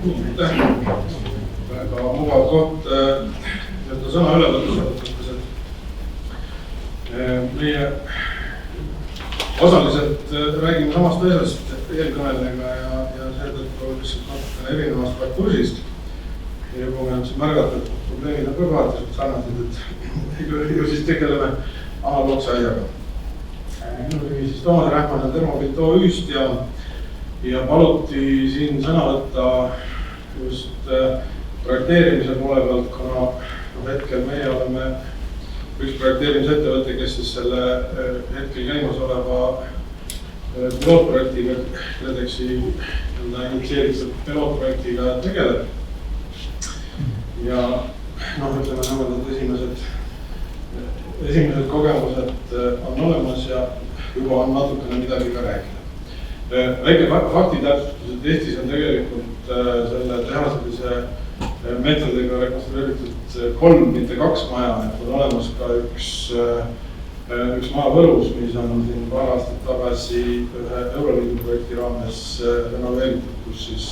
Väga mugav koht sõna ülevõttes, et meie osaliselt räägime samast asjast eelkõnelejaga ja seetõttu lihtsalt natukene erinevast rakursist. Ja kui me siin märgata, et probleemid on kõrvahatised sarnased, et ju siis tegeleme analoogse asjaga. Minu nimi siis Toomas Rähman on Thermobit OÜ-st ja paluti siin sõna võtta just projekteerimise poole pealt, kuna hetkel meie oleme üks projekteerimisettevõte, kes siis selle hetkel käimas oleva pilootprojektiga, KredExi initsieeritud pilootprojektiga tegeleb. Ja ütleme nagu, et esimesed kogemused on olemas ja juba on natukene midagi ka rääkida. Väike fakti täpsustus, et Eestis on tegelikult selle tehaselise meetodiga rekonstrueeritud 3, mitte 2 maja, et on olemas ka üks maja Võrus, mis on siin paar aastat tagasi ühe Euroliidu projekti raames renoveeritud, kus siis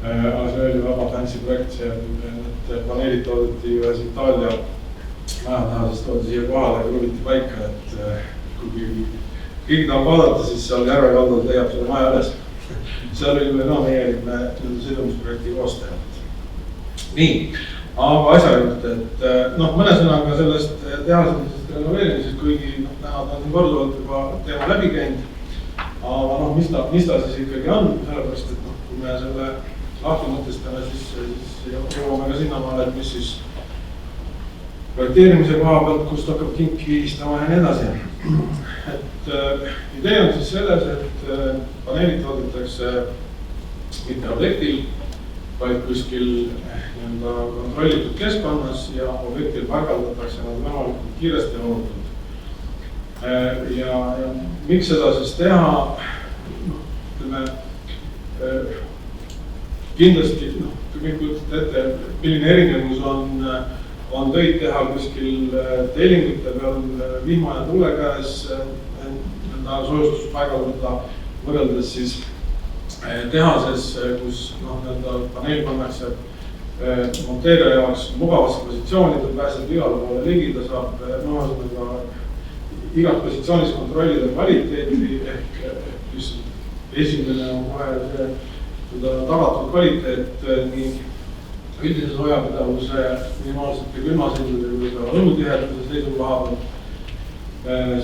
see oli väga fancy projekt, et paneelid toodeti ühes Itaalia majatehasest toodi siia kohale ja kruviti paika, et kui keegi tahab vaadata, siis seal järve kaldal leiab selle maja üles. Seal oli meie sõidumisprojekti koostajad. Nii, aga asja juurde, et mõne sõnaga sellest tehaselisest renoveerimisest, kuigi täna ta on korduvalt juba teema läbi käinud. Aga mis ta siis ikkagi on, sellepärast, et kui me selle lahti mõtestame, siis jõuame ka sinnamaale, et mis siis projekteerimise koha pealt, kust hakkab kinki viistama ja nii edasi. Et idee on siis selles, et paneelid toodetakse mitte objektil, vaid kuskil kontrollitud keskkonnas ja objektil paigaldatakse nad võimalikult kiiresti ja ootult. Ja miks seda siis teha? Kindlasti, kui kujutate ette, milline erinevus on töid teha kuskil tellingute peal vihma ja tuule käes, soojustust paigaldada võrreldes siis tehases, kus paneel pannakse monteerija jaoks mugavasse positsiooni, ta pääseb igale poole ligi, ta saab igat positsioonis kontrollida kvaliteeti ehk lihtsalt esimene on kohe tagatud kvaliteet nii üldise soojapidavuse minimaalsete külmasendade või ka õhutiheduse seisukoha pealt.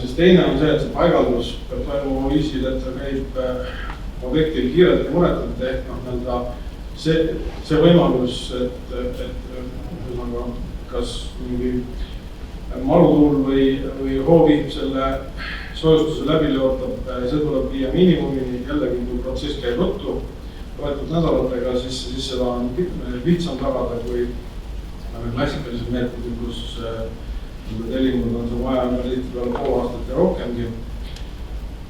Siis teine on see, et see paigaldus peab toimuma viisil, et ta käib objektil kiirelt ja muretult ehk see võimalus, et kas mingi marutuul või hooviib selle soojustuse läbi leotab, see tuleb viia miinimumini, jällegi kui protsess käib ruttu võetud nädalatega, siis seda on lihtsam tagada kui klassikalised meetodid, kus tellingud on see vaja tihti peale pool aastat ja rohkemgi.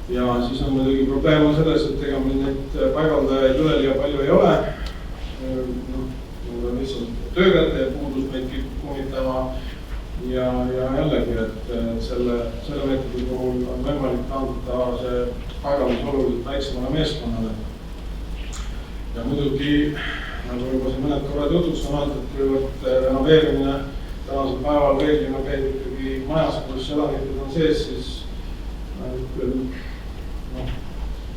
Ja siis on muidugi probleem on selles, et ega meil neid paigaldajaid üleliia palju ei ole. Lihtsalt töökäte ja puudus meid kummitama ja jällegi, et selle meetodi puhul on võimalik anda see paigaldus oluliselt väiksemale meeskonnale. Ja muidugi, nagu juba siin mõned korrad jutuks on olnud, et kuivõrd renoveerimine tänasel päeval reeglina käib ikkagi majas, kus elanikud on sees, siis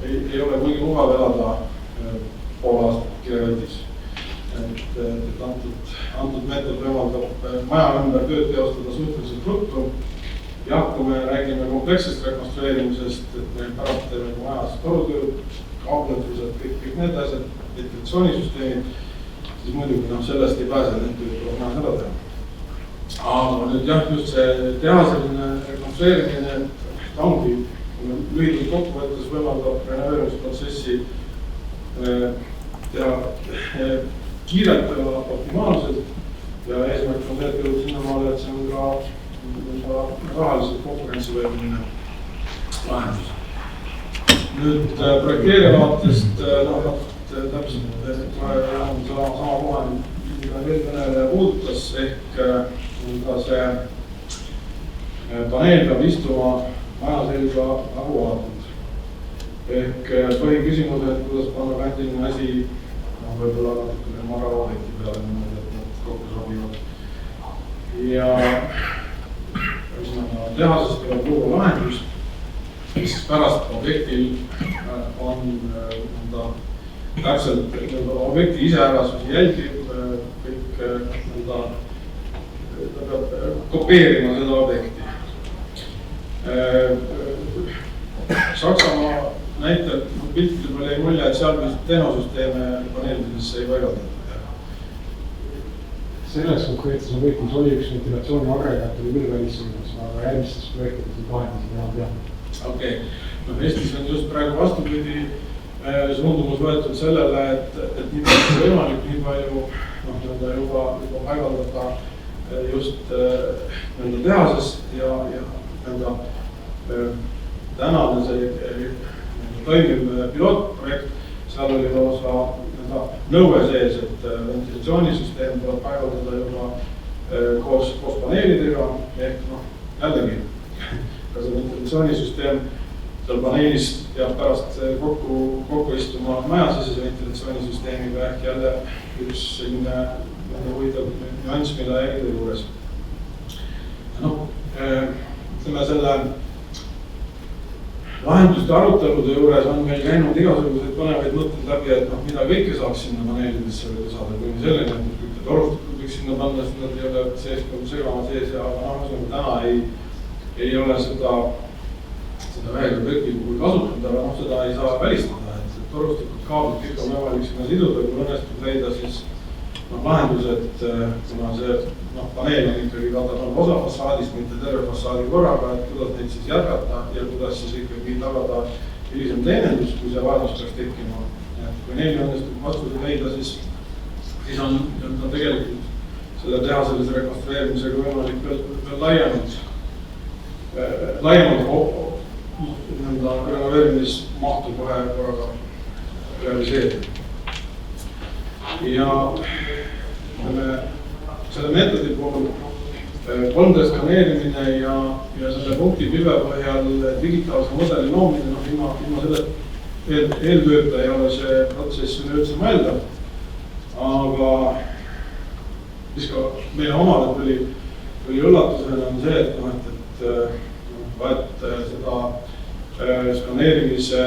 ei ole kuigi mugav elada pool aastat kirevetis. Et antud meetod võimaldab maja ümber tööd teostada suhteliselt ruttu. Ja kui me räägime komplekssest rekonstrueerimisest, et me pärast teeme majas torutööd, kaabletused, kõik need asjad, ventilatsioonisüsteemid, siis muidugi sellest ei pääse, need tuleb majas ära teha. Aga nüüd just see tehaseline rekonstrueerimine, ta ongi lühidalt kokkuvõttes võimaldab renoveerimisprotsessi teha kiirelt ja optimaalselt ja eesmärk on see, et jõuda sinnamaale, et see on ka rahaliselt konkurentsivõimeline lahendus. Nüüd projekteerija vaatest täpselt on sama kohe, mida eelkõneleja puudutas, ehk see paneel peab istuma maja selga nagu vaatult. Ehk põhiküsimus, et kuidas panna kandiline asi võib-olla natukene marava objekti peale niimoodi, et nad kokku sobivad. Ja tehasest tuleb luua lahendus, mis pärast objektil on täpselt objekti iseärasusi jälgib, kõik ta peab kopeerima seda objekti. Saksamaa näitel piltidel oli mulje, et seal tehnosüsteeme paneelidesse ei paigaldata. Selles konkreetses objektis oli üks ventilatsiooni agregaat oli küll välissuunas, aga järgmistes projektides ei lahendasid enam teha. Okei. Eestis on just praegu vastupidi suundumus võetud sellele, et nii palju võimalik, nii palju juba paigaldada just tehasest ja tänane see toimiv pilootprojekt, seal oli lausa nõue sees, et ventilatsioonisüsteem tuleb paigaldada juba koos paneelidega, ehk jällegi, ka see ventilatsioonisüsteem seal paneelis peab pärast kokku istuma majasisese ventilatsioonisüsteemiga, ehk jälle üks selline huvitav nüanss, mida jälgida juures. Ütleme selle lahenduste arutelude juures on meil käinud igasuguseid põnevaid mõtteid läbi, et mida kõike saaks sinna paneelidesse lisada, kuni selleni, et kõik torustikud võiks sinna panna, sest nad ei ole sees nagu segama sees ja täna ei ole seda ühega kõiki puhul kasutada, aga seda ei saa välistada, et torustikud kaablid kõik on võimalik sinna siduda, kui õnnestub leida siis lahendused, kuna see paneel on ikkagi katab osa fassaadist, mitte terve fassaadi korraga, et kuidas neid siis jätkata ja kuidas siis ikkagi tagada hilisem teenindus, kui see vajadus peaks tekkima. Kui neil õnnestub vastuse leida, siis on tegelikult selle tehaselise rekonstrueerimisega võimalik veel laiemalt renoveerimismahtu kohe korraga realiseerida. Ja selle meetodi puhul 3D skaneerimine ja selle punkti pilve põhjal digitaalse mudeli loomine, ilma selle eeltööta ei ole see protsess üldse mõeldav. Aga mis ka meile omale tuli üllatusena on see, et seda skaneerimise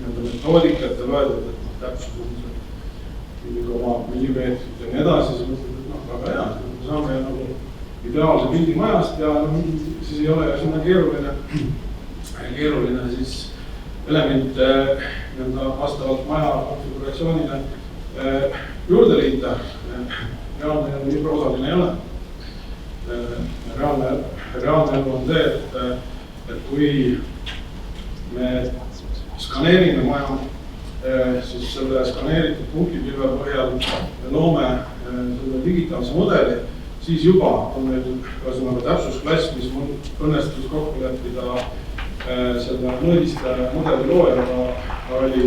metoodikat ja loedud, et täpsus on oma millimeetrit ja nii edasi, siis mõtled, et väga hea, me saame ideaalse pildi majast ja siis ei ole sinna keeruline siis elemente vastavalt maja konfiguratsioonile juurde liita. Reaalne nii proosaline ei ole. Reaalne on see, et kui me skaneerime maja, siis selle skaneeritud punktipilve põhjal loome selle digitaalse mudeli, siis juba on meil täpsusklass, mis õnnestus kokku leppida selle mõõdiste mudeli loojaga oli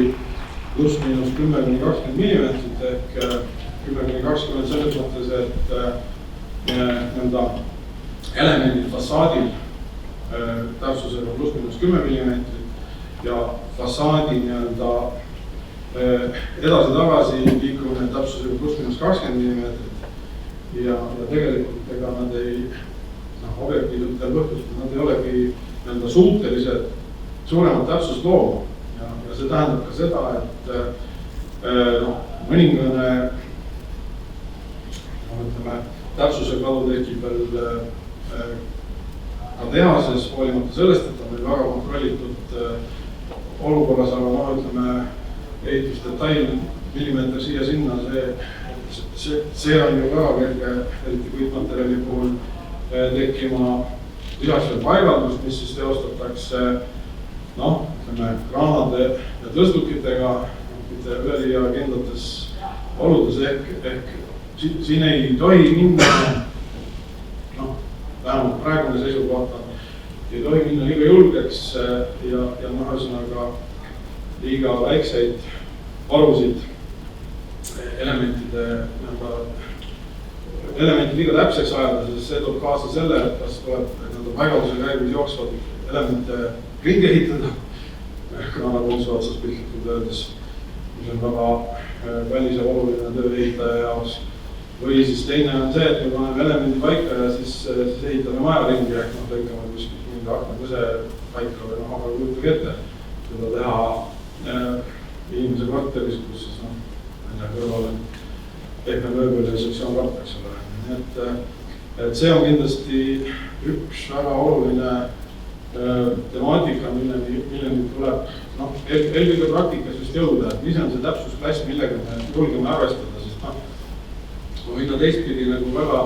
pluss-miinus 10–20 millimeetrit ehk 10–20 selles mõttes, et elemendid fassaadil täpsusega pluss-miinus 10 millimeetrit ja fassaadi edasi-tagasi liikumine täpsusega pluss-miinus 20 millimeetrit ja tegelikult ega nad ei objektiivsetel põhjustel, nad ei olegi suutelised suuremat täpsust looma ja see tähendab ka seda, et mõningane täpsuse kadu tekib veel ka tehases, hoolimata sellest, et on meil väga kontrollitud olukorras, aga ehitusdetail millimeeter siia-sinna, see on ju väga kerge, eriti puitmaterjali puhul tekkima lisaks veel paigaldus, mis siis teostatakse kraanade ja tõstukitega, mitte üleliia kindlates oludes ehk siin ei tohi minna, vähemalt praegune seisukoht on, ei tohi minna liiga julgeks ja ühesõnaga liiga väikseid varusid elementide liiga täpseks ajada, sest see toob kaasa selle, et kas tuleb paigalduse käigus jooksvad elemente ringi ehitada, kraanakontsu otsas piltlikult öeldes, mis on väga kallis ja oluline töö ehitaja jaoks. Või siis teine on see, et me paneme elemendi paika ja siis ehitame maja ringi ehk lõikame kuskil mingi aknakõse paika või aga kujutage ette. Seda teha inimese kvartalis, kus siis kõrval on pehme mööbel ja sektsioon karta, eks ole. Et see on kindlasti üks väga oluline temaatika, milleni tuleb eelkõige praktikas just jõuda, et mis on see täpsusklass, millega me julgeme arvestada, sest kui hinna teistpidi nagu väga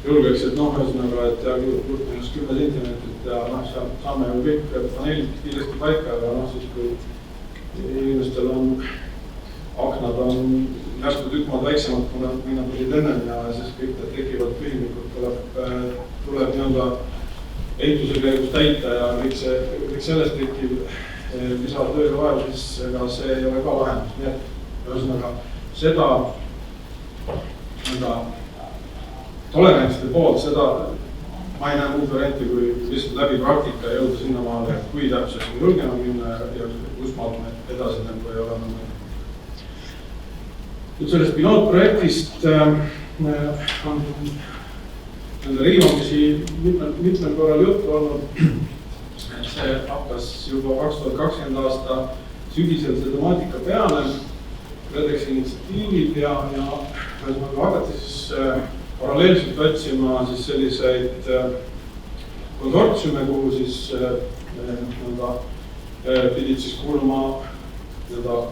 julgeks, et ühesõnaga, et juhtminust 10 centimeetrit ja saame ju kõik paneelid kiiresti paika, aga siis kui inimestel on aknad on järsku tükk maad väiksemad, kui nad olid ennem ja siis kõik need tekivad pühimikud tuleb nii-öelda ehituse käigus täita ja kõik sellest tekib lisatöö vaev, siis ega see ei ole ka lahendus. Nii et ühesõnaga seda tolerantside poolt, seda ma ei näe muud varianti, kui lihtsalt läbi praktika ja jõuda sinna maale, et kui täpselt on julgema minna ja kus maalt me edasi nagu ei ole. Nüüd sellest pilootprojektist on nende riivamisi mitmel korral juttu olnud, et see hakkas juba 2020 aasta sügisel see temaatika peale, KredExi initsiatiivid ja hakati siis paralleelselt otsima siis selliseid konsortsiume, kuhu siis pidid siis kuuluma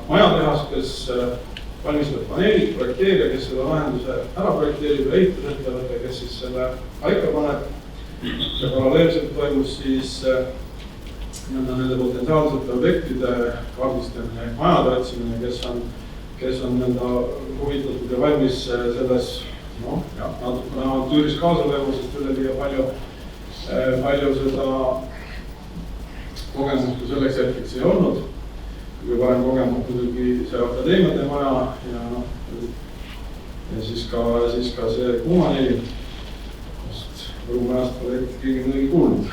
majatehas, kes valmistab paneelid, projekteerija, kes selle lahenduse ära projekteerib ja ehitusettevõte, kes siis selle paika paneb. Ja paralleelselt toimus siis nende potentsiaalsete objektide kaardistamine, majade otsimine, kes on nende huvitatud ja valmis selles natukene avantüüris kaasa lööma, sest üleliia palju seda kogemust kui selleks hetkeks ei olnud. Kõige parem kogemust muidugi see akadeemiate maja ja siis ka see Kuumaneli, kust Võrumajast pole keegi midagi kuulnud.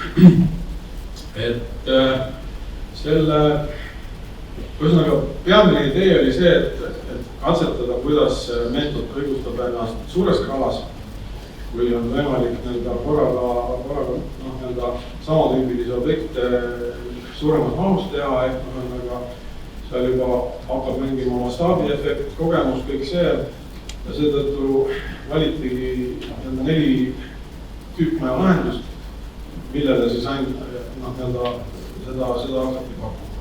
Et selle ühesõnaga peamine idee oli see, et katsetada, kuidas meetod õigustab ennast suures skaalas, kui on võimalik korraga sama tüübilisi objekte suuremas mahus teha, ehk seal juba hakkab mängima mastaabiefekt, kogemus, kõik see ja seetõttu valitigi 4 tüüpmaja lahendust, millele siis ainult seda hakati pakkuma.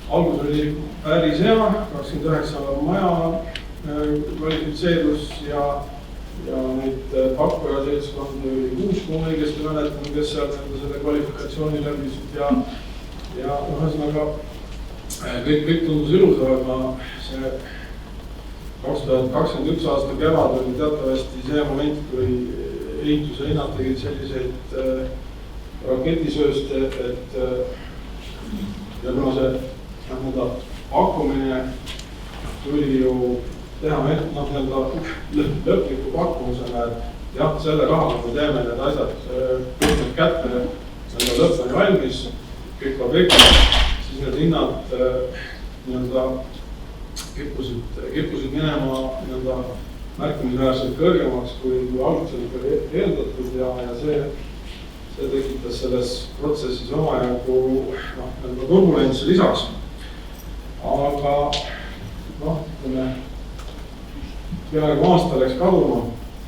Algus oli päris hea, 29 maja kvalifitseerus ja neid pakkuja seltskondi oli 6, kui ma õigesti mäletan, kes seal selle kvalifikatsiooni läbisid ja ühesõnaga kõik tundus ilus, aga see 2021 aasta kevad oli teatavasti see moment, kui ehituse hinnad tegid selliseid raketisööste, et ja kuna see pakkumine tuli ju teha lõpliku pakkumusena, et jah, selle rahaga me teeme need asjad kätte lõppeni valmis, kõik objektid, siis need hinnad kippusid minema märkimisväärselt kõrgemaks, kui algselt oli eeldatud ja see tekitas selles protsessis omajagu turbulentsi lisaks. Aga peaaegu aasta läks kaduma,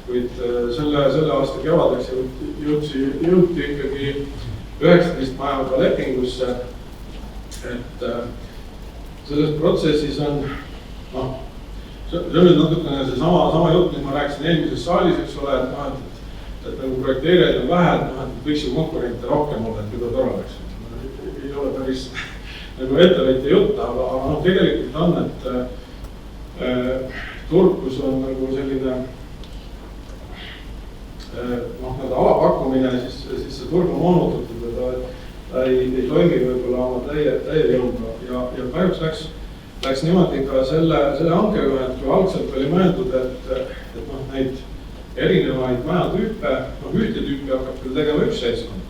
kuid selle aasta kevadeks jõuti ikkagi 19 majaga lepingusse, et selles protsessis on, see on nüüd natukene see sama jutt, mis ma rääkisin eelmises saalis, eks ole, et nagu projekteerijaid on vähe, et võiks ju konkurente rohkem olla, et mida tore oleks. Ei ole päris nagu ettevõtja jutt, aga tegelikult on, et turg, kus on nagu selline alapakkumine, siis see turg on moonutatud ja ta ei toimi võib-olla oma täie jõuga ja kahjuks läks niimoodi ka selle hankega, et kui algselt oli mõeldud, et neid erinevaid majatüüpe, ühte tüüpi hakkab küll tegema üks seltskond,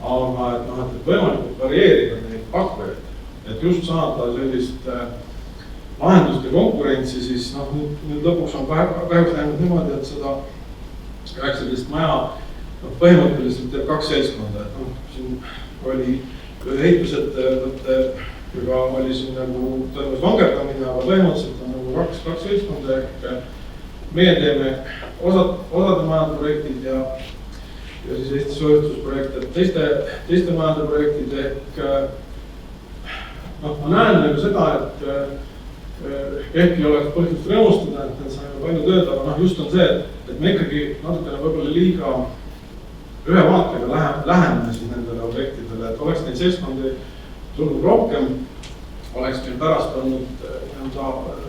aga et võimalikult varieerida neid pakkujaid, et just saada sellist lahenduste konkurentsi, siis noh, nüüd lõpuks on kahjuks läinud niimoodi, et seda 19 maja põhimõtteliselt teeb 2 seltskonda, et noh, siin oli ehitusettevõte, juba oli siin nagu toimus vangerdamine, aga põhimõtteliselt on nagu 2 seltskonda ehk meie teeme osade majade projektid ja siis Eesti soojustusprojekte, teiste majade projektid ehk noh, ma näen nagu seda, et ehkki oleks põhjust rõõmustada, et saime palju tööd, aga noh, just on see, et me ikkagi natukene võib-olla liiga ühe vaatega läheneme siis nendele objektidele, et oleks neid seltskondi tulnud rohkem, oleks meil pärast olnud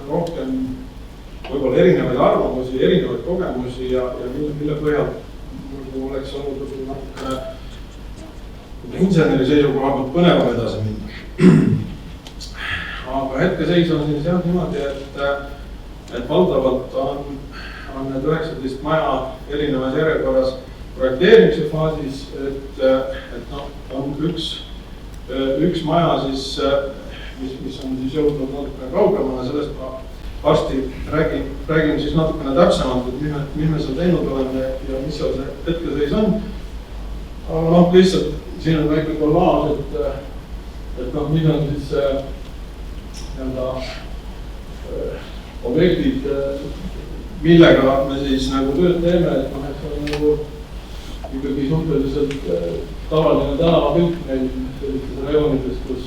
rohkem võib-olla erinevaid arvamusi, erinevaid kogemusi ja mille põhjal oleks olnud natukene inseneri seisukoha pealt põnevam edasi minna. Aga hetkeseis on siis jah niimoodi, et valdavalt on need 19 maja erinevas järjekorras projekteerimise faasis, et noh, on üks maja siis, mis on siis jõudnud natukene kaugemale, sellest ma varsti räägin siis natukene täpsemalt, et mis me seal teinud oleme ja mis seal see hetkeseis on. Aga noh, lihtsalt siin on väike kollaas, et noh, mis on siis objektid, millega me siis nagu tööd teeme, et noh, et see on nagu ikkagi suhteliselt tavaline tänavapilt meil sellistes rajonites, kus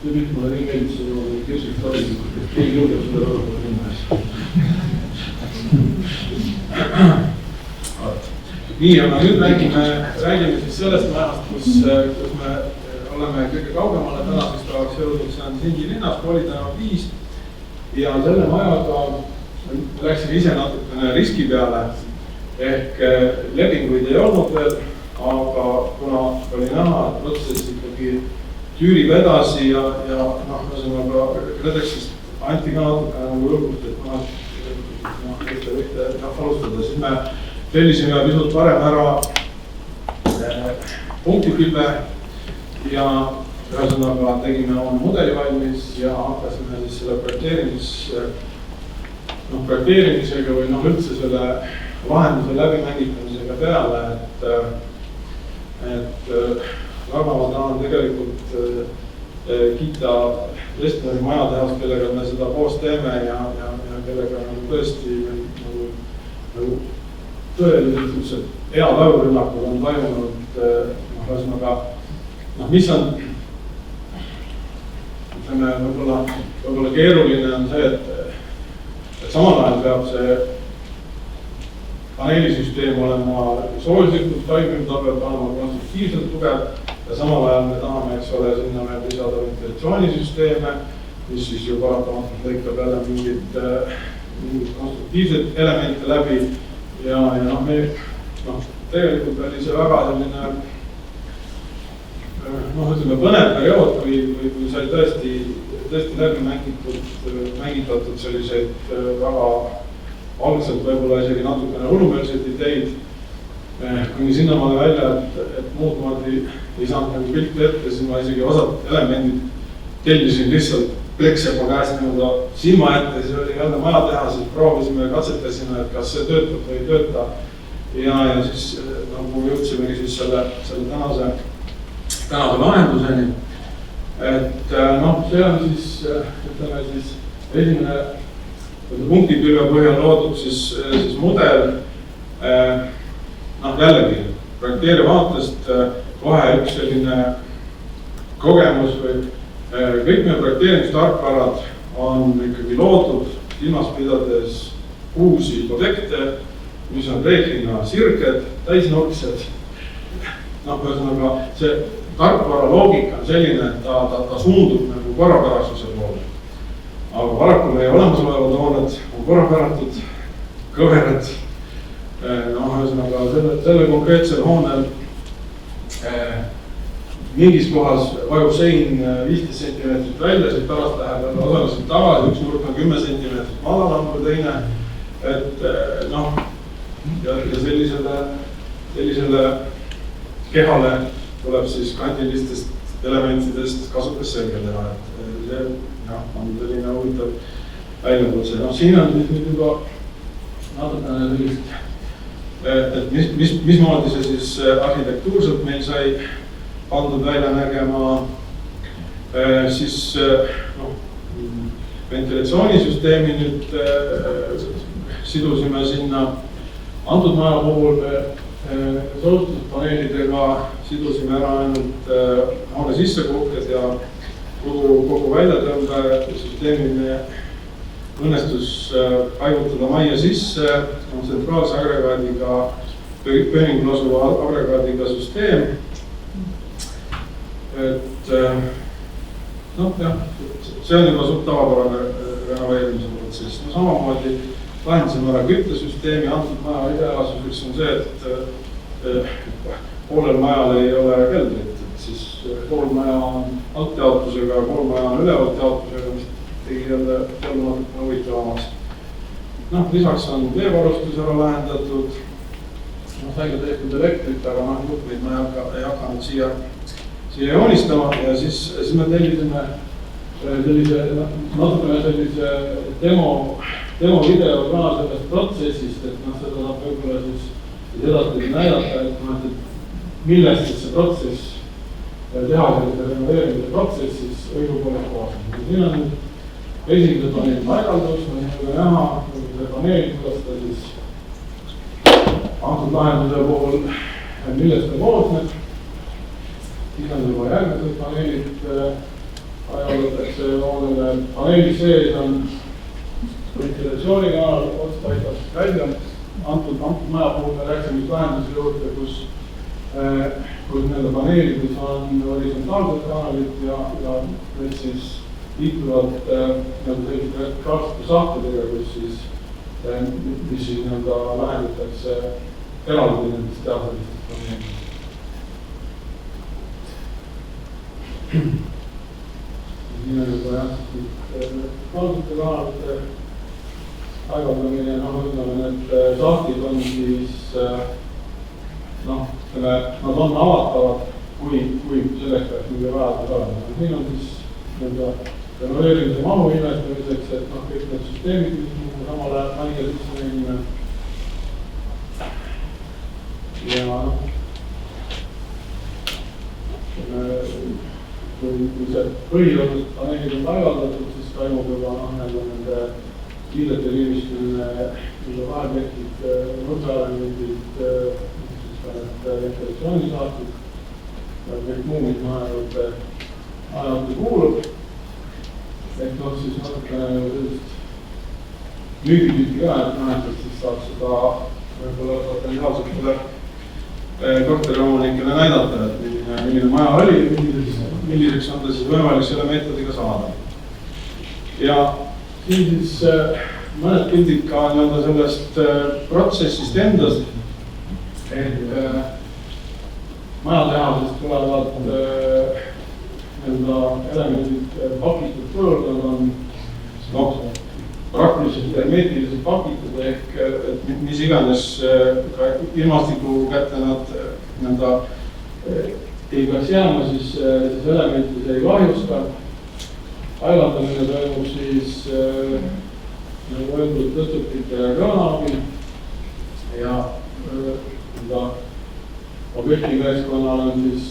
tüübid mulle nii meeldis ju kirsiks tabikud, et keegi julgeb selle rõõmule minna ees. Nii, aga nüüd räägime siis sellest majast, kus me oleme kõige kaugemale tänaseks päevaks jõudnud, see on Sindi linnas, Kooli tänava 5 ja selle majaga läksime ise natukene riski peale ehk lepinguid ei olnud veel, aga kuna oli näha, et protsess ikkagi tüürib edasi ja noh, ühesõnaga KredExist anti ka natukene nagu julgust, et võite alustada, siis me tellisime pisut varem ära punktipilve ja ühesõnaga tegime oma mudeli valmis ja hakkasime siis selle projekteerimisega või noh, üldse selle lahenduse läbimängitamisega peale, et väga ma tahan tegelikult kiita Vestneri majatehast, kellega me seda koos teeme ja kellega nagu tõesti nagu tõeliselt hea tajurünnakud on toimunud, ühesõnaga noh, mis on ütleme võib-olla keeruline on see, et samal ajal peab see paneelisüsteem olema soojuslikult toimiv, ta peab olema konstruktiivselt tugev ja samal ajal me tahame, eks ole, sinna veel lisada ventilatsioonisüsteeme, mis siis ju paratamatult lõikab jälle mingid konstruktiivsed elemente läbi ja noh, me tegelikult oli see väga selline ütleme põnev periood, kui sai tõesti läbi mängitatud selliseid väga algselt võib-olla isegi natukene hullumeelseid ideid, kuni sinnamaale välja, et muud moodi ei saanud nagu pilti ette, siis ma isegi osad elemendid tellisin lihtsalt Plexepa käest nii-öelda silma ette, siis oli jälle maja teha, siis proovisime ja katsetasime, et kas see töötab või ei tööta. Ja siis nagu jõudsimegi siis selle tänase lahenduseni. Et noh, see on siis, ütleme siis esimene punktipilve põhjal loodud siis mudel. Noh, jällegi, projekteeri vaatest kohe üks selline kogemus või kõik meie projekteerimistarkvarad on ikkagi loodud silmas pidades uusi objekte, mis on reeglina sirged, täisnurksed. Noh, ühesõnaga, see tarkvara loogika on selline, et ta suundub nagu korrapärasuse poole. Aga paraku meie olemasolevad hooned on korrapäratud, kõverad. Noh, ühesõnaga, selle konkreetsel hoonel mingis kohas vajub sein 15 cm välja, siis pärast läheb osaliselt tagasi, üks nurk on 10 cm madalam kui teine. Et noh, ja sellisele kehale tuleb siis kandilistest elementidest kasukas selge teha, et see on selline huvitav väljakutse. Noh, siin on nüüd juba natukene sellist, et mismoodi see siis arhitektuurselt meil sai pandud välja nägema, siis ventilatsioonisüsteemi nüüd sidusime sinna antud maja puhul soostuspaneelidega, sidusime ära ainult hoone sissepuhked ja kogu väljatõmbesüsteemi õnnestus paigutada majja sisse, on tsentraalse agregaadiga, pööningul asuva agregaadiga süsteem. Et noh, jah, see on juba suht tavapärane renoveerimise protsess. No samamoodi lahendasime ära küttesüsteemi, antud maja ideaasuseks on see, et poolel majal ei ole keldrit, et siis pool maja on altjaotusega ja pool maja on ülevalt jaotusega, mis tegi jälle natukene huvitavamaks. Noh, lisaks on veevarustus ära lahendatud, sai ka tehtud elektrit, aga juhtmeid ma ei hakanud siia joonistama ja siis me tellisime natukene sellise demo-video ka sellest protsessist, et seda saab võib-olla siis edasi näidata, et millest siis see protsess teha sellise renoveerimise protsessis õigupoolest koosneb. Siin on esimese paneeli paigaldus, nagu näha, see paneel, kuidas ta siis antud lahenduse puhul, millest ta koosneb. Siis on juba järgmised paneelid ajalootakse hoonele. Paneeli sees on ventilatsioonikanal, ots paistab välja. Antud maja puhul me läksime lahenduse juurde, kus nende paneelides on horisontaalsed kanalid ja need siis liituvad selliste vertikaalsete sahtedega, mis siis lahendatakse eraldi nendest teaselistest paneelidest. Siin on juba jah, kaasute kanalite paigaldamine, ütleme, need sahtid on siis, nad on avatavad, kui selleks peaks mingi vajadus olema. Siin on siis renoveerimise mahu ilmestamiseks, et kõik need süsteemid, mis samal ajal majja sisse neime. Ja kui see põhiosas paneelid on paigaldatud, siis toimub juba nende kiirete riimistumine, mille vahel tekib nurgaelemendid, ventilatsioonisaatid ja kõik muu, mis maja juurde kuulub. Ehk siis natukene sellist müügipilti ka, et siis saab seda võib-olla potentsiaalsetele korteriomanikele näidata, et milline maja oli, milliseks on ta siis võimalik selle meetodiga saada. Ja siin siis mõned pildid ka sellest protsessist endast, et majatehasest tulevad elemendid pakitud kujul, nad on praktiliselt hermeetiliselt pakitud ehk mis iganes ka ilmastiku kätte nad ei peaks jääma, siis elementides ei kahjusta. Paigaldamine toimub siis nagu öeldud tõstupite ja kraana abil ja objektikeskkonnal on siis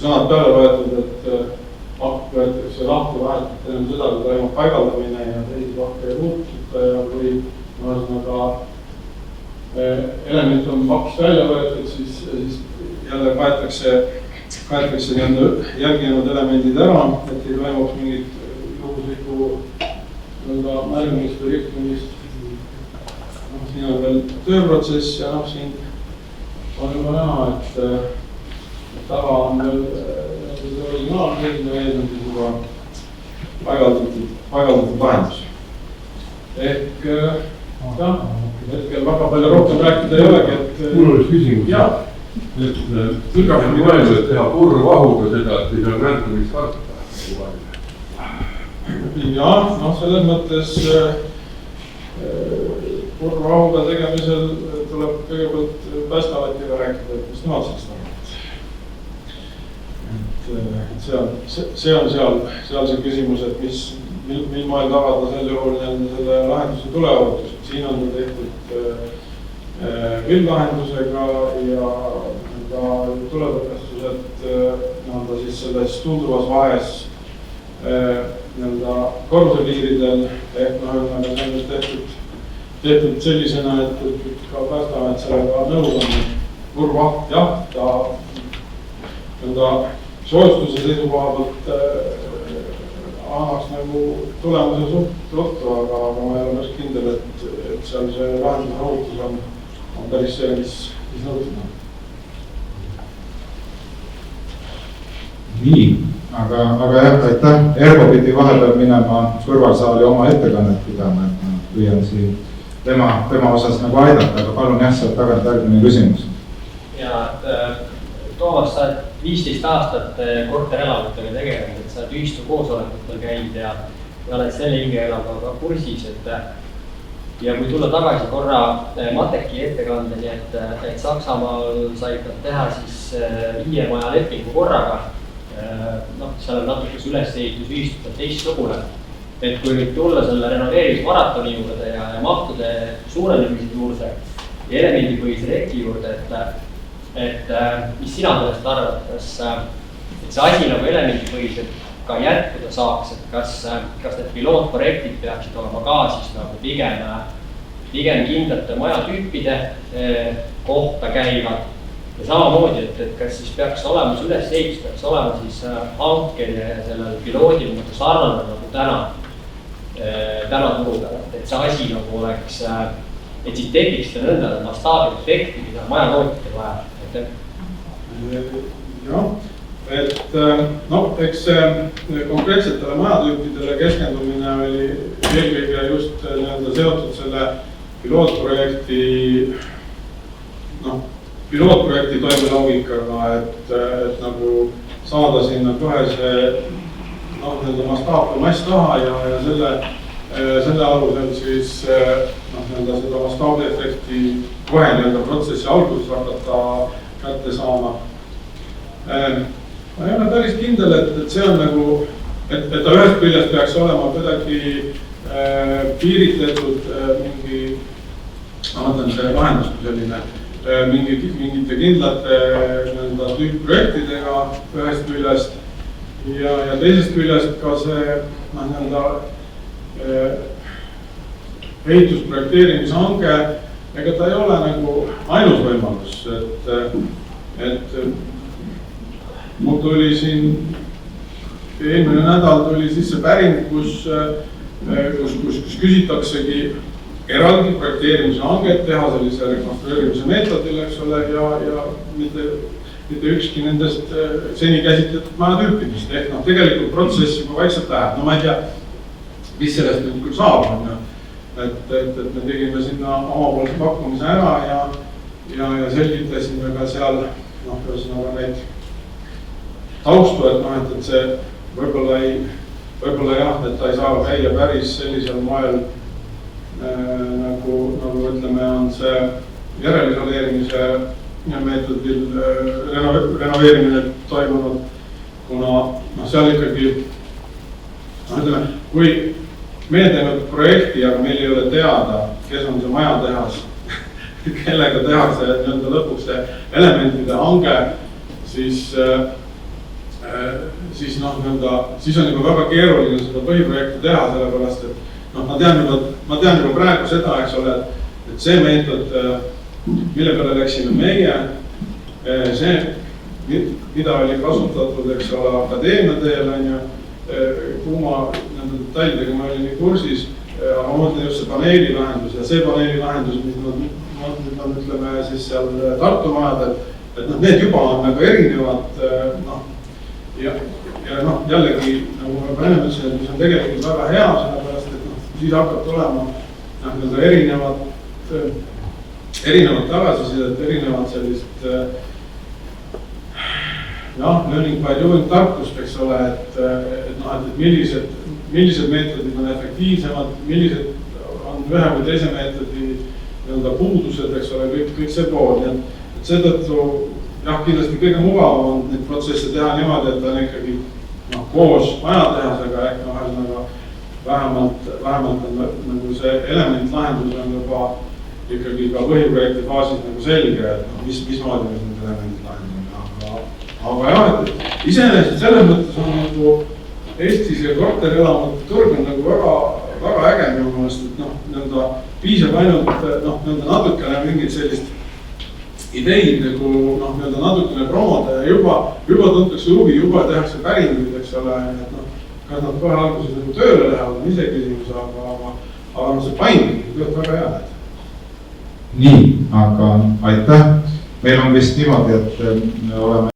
sõnad peale võetud, et pakk võetakse lahti vahetult enam seda, kui toimub paigaldamine ja teisi pakke ei muututa ja kui element on pakist välja võetud, siis jälle kaetakse järginud elemendid ära, et ei toimuks mingit juhuslikku märgimist või rikkumist. Siin on veel tööprotsess ja siin on juba näha, et taga on veel originaal, selline ees on siis juba paigaldatud lahendus. Ehk hetkel väga palju rohkem rääkida ei olegi, et mul oleks küsimus. Küll on mõelnud, et teha purvahuga seda, et ei saa kräntumist karta. Jah, selles mõttes purvahuga tegemisel tuleb kõigepealt päästeametiga rääkida, et mis nemad sellest arvavad. see on seal see küsimus, et mil moel tagada sel juhul selle lahenduse tuleohutus. Siin on tehtud üldlahendusega ja tuletõkestused siis selles tunduvas vahes korrusepiiridel ehk see on tehtud sellisena, et ka Päästeamet sellega nõus on. Murvaht, jah, ta soojustuse seisukoha pealt annaks nagu tulemuse suht ruttu, aga ma ei ole päris kindel, et seal see lahenduse ohutus on päris see, mis nõutud on. Nii, aga jah, aitäh. Ergo pidi vahepeal minema kõrvalsaali oma ettekannet pidama, et ma püüan siin tema osas nagu aidata, aga palun jah, sealt tagant järgmine küsimus. Ja Toomas, sa 15 aastat korterelamutega tegelenud, et sa ühistu koosolekutel käinud ja oled selle hingeelaga ka kursis, ja kui tulla tagasi korra Mateki ettekandeni, et Saksamaal said nad teha siis 5 maja lepingu korraga, seal on natuke ülesehitus ühistuselt teistsugune. Et kui nüüd tulla selle renoveerimismaratoni juurde ja mahtude suurenemise juurde ja elemendipõhise rekki juurde, et mis sina sellest arvad, kas see asi nagu elemendipõhiselt ka jätkuda saaks, et kas need pilootprojektid peaksid olema ka siis nagu pigem kindlate majatüüpide kohta käivad ja samamoodi, et kas siis peaks olema see ülesehitus, peaks olema siis hankel ja sellel piloodil nagu sarnane nagu täna turu peal, et see asi nagu oleks, et siis tekiks seda nõnda mastaabiefekti, mida majatootjatel vaja. Jah, et eks konkreetsetele majatüüpidele keskendumine oli eelkõige just seotud selle pilootprojekti toimeloogikaga, et nagu saada sinna kohe see mastaapne mass taha ja selle alusel siis seda mastaabiefekti kohe protsessi alguses hakata kätte saama. Ma ei ole päris kindel, et see on nagu, et ta ühest küljest peaks olema kuidagi piiritletud mingi, ma mõtlen see lahendus kui selline, mingite kindlate tüüpprojektidega ühest küljest ja teisest küljest ka see ehitusprojekteerimise hange, ega ta ei ole nagu ainus võimalus, et mul tuli siin eelmine nädal tuli sisse päring, kus küsitaksegi eraldi projekteerimise hanget teha sellise rekonstrueerimise meetodil, eks ole, ja mitte ükski nendest seni käsitletud majatüüpidest. Ehk tegelikult protsess juba vaikselt läheb. Ma ei tea, mis sellest nüüd küll saab, et me tegime sinna omapoolse pakkumise ära ja selgitasime ka seal neid taustu, et see võib-olla jah, et ta ei saa käia päris sellisel moel, nagu ütleme, on see järelisoleerimise meetodil renoveerimine toimunud, kuna seal ikkagi, ütleme, kui meie teeme projekti, aga meil ei ole teada, kes on see majatehas, kellega tehakse lõpuks see elementide hange, siis on juba väga keeruline seda põhiprojekti teha, sellepärast, et ma tean juba praegu seda, eks ole, et see meetod, mille peale läksime meie, see, mida oli kasutatud, eks ole, akadeemia teel, kuuma detailidega ma olin nii kursis, aga ma mõtlen just see paneelilahendus ja see paneelilahendus, mis nad ütleme siis seal Tartu majadel, et need juba on nagu erinevad, ja jällegi, nagu ma juba enne ütlesin, et mis on tegelikult väga hea, sellepärast, et siis hakkab tulema erinevad tagasisidet, erinevad sellist learning by doing tarkust, eks ole, et millised meetodid on efektiivsemad, millised on ühe või teise meetodi puudused, eks ole, kõik see pool. Et seetõttu jah, kindlasti kõige mugavam on neid protsesse teha niimoodi, et on ikkagi koos majatehasega ehk ühesõnaga vähemalt on nagu see elementlahendus on juba ikkagi ka põhiprojekti faasis nagu selge, et mismoodi me need elemendid lahendame, aga jah, et iseenesest selles mõttes on nagu Eestis ja korterelamute turg on nagu väga äge minu meelest, et nõnda piisab ainult nõnda natukene mingit sellist ideid nagu nõnda natukene promoda ja juba tuntakse huvi, juba tehakse päringuid, eks ole, et kas nad kohe alguses nagu tööle lähevad, on ise küsimus, aga see paindlik tööd väga hea. Nii, aga aitäh. Meil on vist niimoodi, et me oleme